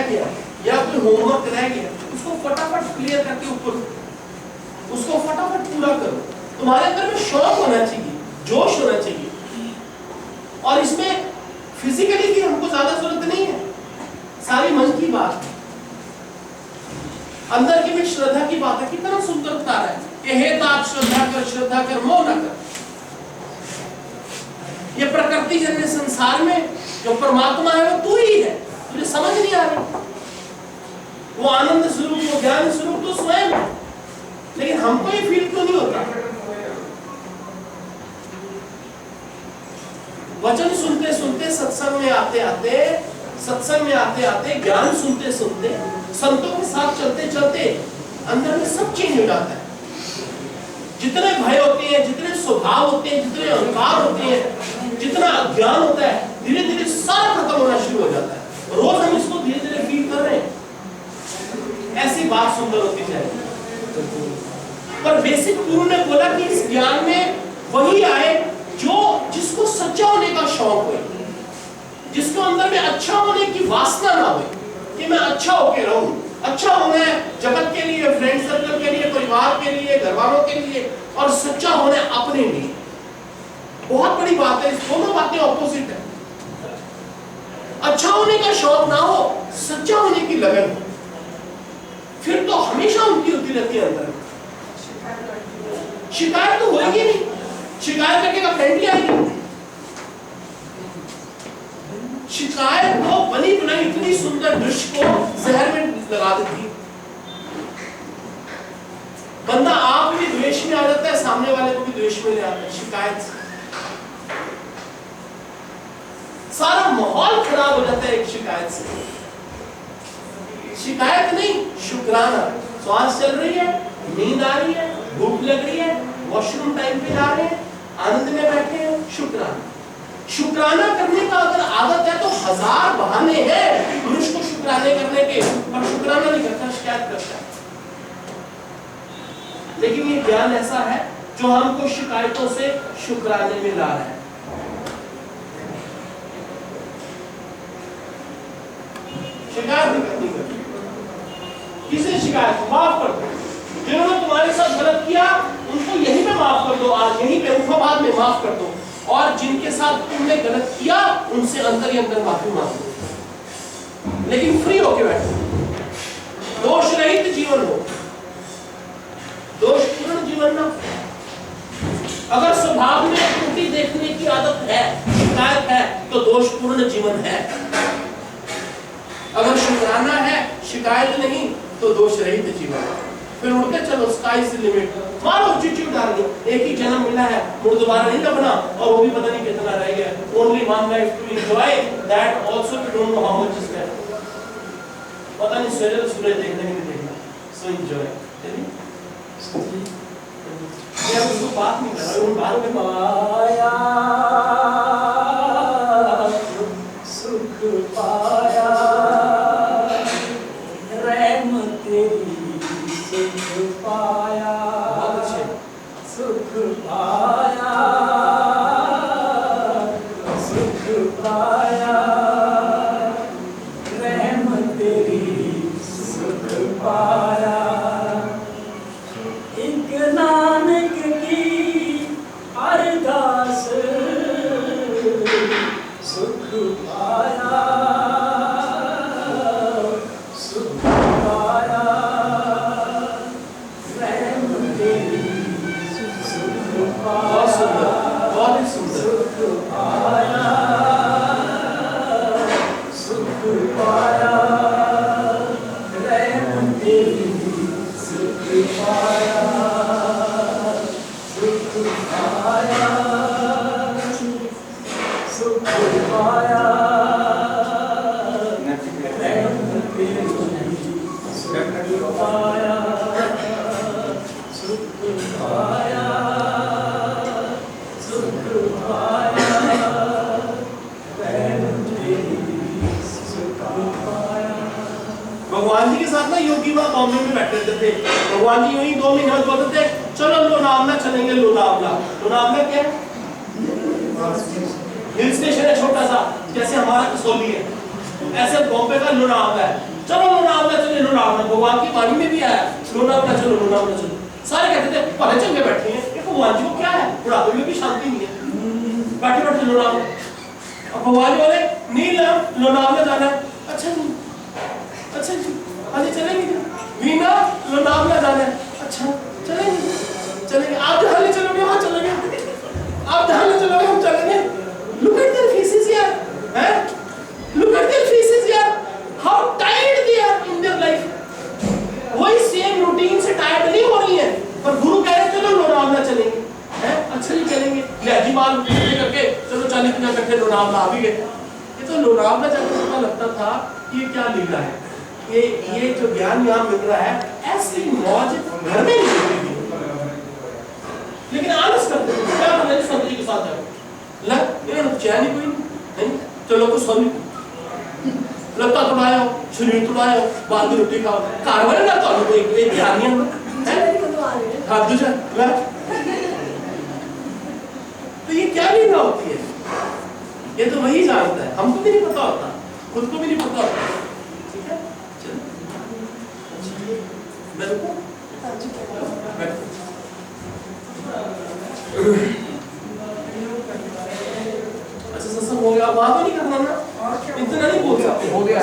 रह गया या कोई होमवर्क रह गया, उसको फटाफट क्लियर करके ऊपर, उसको फटाफट पूरा करो। तुम्हारे अंदर में शौक होना चाहिए, जोश होना चाहिए। और इसमें फिजिकली भी हमको ज्यादा जरूरत नहीं है, सारी मन की बात है, अंदर की भी श्रद्धा की बात है। कितना सुंदर बता रहा है कि हे तात श्रद्धा कर मोह न कर। ये प्रकृति जन्य संसार में जो परमात्मा है वो तू ही है, तुझे समझ नहीं आ रही। वो आनंद स्वरूप, वो ज्ञान स्वरूप तो स्वयं है, लेकिन हमको ये फील क्यों नहीं होता? वचन सुनते सुनते, सत्संग में आते आते, ज्ञान सुनते सुनते, संतों के साथ चलते चलते अंदर में सब चेंज हो जाता है। जितने भय होते हैं, जितने स्वभाव होते हैं, जितने अहंकार होते हैं, जितना ज्ञान होता है, धीरे धीरे सारा खत्म होना शुरू हो जाता है। रोज हम इसको धीरे धीरे फील कर रहे हैं। ऐसी बात सुंदर होती जाएगी। पर बेसिक गुरु ने बोला कि इस ज्ञान में वही आए जो जिसको सच्चा होने का शौक हो, जिसको अंदर में अच्छा होने की वासना ना हो कि मैं अच्छा होके रहूं। अच्छा होना है जगत के लिए, फ्रेंड सर्कल के लिए, परिवार के लिए, घर वालों के लिए, और सच्चा होना है अपने लिए। बहुत बड़ी बात है, इस दोनों बातें ऑपोजिट है। अच्छा होने का शौक ना हो, सच्चा होने की लगन हो, फिर तो हमेशा उनकी होती रहती है अंदर। शिकायत तो होगी नहीं, शिकायत करके का फ्रेंडली आएगी। शिकायत को बनी बनाई इतनी सुंदर डिश को जहर में लगा देती। बंदा आप भी द्वेष में आ जाता है, सामने वाले को भी द्वेष में ले आता है शिकायत से। सारा माहौल खराब हो जाता है एक शिकायत से। शिकायत नहीं, शुक्राना। श्वास चल रही है, नींद आ रही है, भूख लग रही है, वॉशरूम टाइम पे जा रहे हैं, आनंद में बैठे हैं, शुक्राना। शुक्राना करने का अगर आदत है तो हजार बहाने हैं मनुष्य को शुक्राने करने के, पर शुक्राना नहीं करता, शिकायत करता है। लेकिन ये ज्ञान ऐसा है जो हमको शिकायतों से शुक्राने में ला रहा है। शिकायत नहीं करनी, किसे शिकायत? माफ कर दो। जिन्होंने तुम्हारे साथ गलत किया उनको यहीं पे माफ कर दो, आज यहीं पे, उनको बाद में माफ कर दो। और जिनके साथ तुमने गलत किया उनसे अंदर ही अंदर माफी मांगो, लेकिन फ्री होके बैठो, दोष रहित जीवन हो, दोषपूर्ण जीवन ना। अगर स्वभाव में त्रुटि देखने की आदत है, शिकायत है, तो दोषपूर्ण जीवन है। अगर शुक्राना है, शिकायत नहीं, तो दोष रहित जीवन है। फिर उड़ते चलो, स्काई इज द लिमिट। मारो चिट्ठी डाल दो, एक ही जन्म मिला है, मुड़ दोबारा नहीं लबना, और वो भी पता नहीं कितना रह गया। Only one life to enjoy, that also we don't know how much is there. पता नहीं सूरज तो सूरज देखना कि नहीं देखना, सो एंजॉय। चलिए मैं उसको बात नहीं कर रहा हूं, बात में पाया सुख पाया, रहम तेरी सुख पाया, बहुत अच्छे, सुख पाया, सुख पाया, रहम तेरी सुख पाया। एक नानक की अरदास सुख पाया, सुख पाया, रहम तेरी सुख पाया, बहुत ही सुंदर, सुख पाया, सुख पाया, रहम तेरी सुख पाया, सुख पाया, सुख पाया, रहम तेरी सुख पाया, सुख पाया, सुख पाया, रहम तेरी सुख पाया। भगवान जी के साथ ना योगी वहां बॉम्बे में बैठे थे। भगवान जी यूं ही 2 महीने बाद बोलते थे, चलो लोनावला चलेंगे। लोनावला, लोनावला क्या है? हिल स्टेशन है छोटा सा, जैसे हमारा कसौली है। ऐसे बॉम्बे का लोनावला है, चलो लोनावला चले, लोनावला भगवान की वाणी में भी आया, लोनावला चलो, लोनावला चलो। सारे कहते थे भले चंगे बैठे हैं, ये भगवान जी को क्या है, बुढ़ापे में भी शांति नहीं है, बैठे बैठे लोनावला। अब भगवान जी बोले नील लोनावला जाना है, अच्छा जी, अच्छा जी, अरे चलेंगे, वीना लोनावला जाना है, अच्छा चलेंगे, चलेंगे, आप जहाँ ले चलोगे वहाँ चलेंगे, आप जहाँ ले चलोगे हम चलेंगे। Look at their faces यार, हैं? Look at their faces यार, how tired they are in their life. वही सेम रूटीन से टायर्ड नहीं हो रही है, पर गुरु कह रहे चलो लोनावला चलेंगे, हैं? अच्छा नहीं चलेंगे, ले माल करके चलो 40 घंटे लोनावला आ भी गए। ये तो लोनावला जाकर पता लगता था ये क्या लीला है, ये जो ज्ञान यहाँ मिल रहा है, ऐसी मौज घर में नहीं मिलती। लेकिन आलस करते हैं, क्या करना है संत जी के साथ जाकर, लग चैन ही कोई नहीं, चलो कुछ सोनी लगता तुड़ाया हो, शरीर तुड़ाया हो, बाद में रोटी खाओ, कारवाई ना तो आपको एक ध्यान नहीं है, हाँ दूसरा ला, तो ये क्या लीला होती है, ये तो वही जानता है, हमको भी नहीं पता होता, खुद को भी नहीं पता होता, ठीक है, चलो, मैं रुकूं, अच्छा सत्संग हो गया, वहां तो नहीं करना ना, इतना नहीं बोल सकते, हो गया।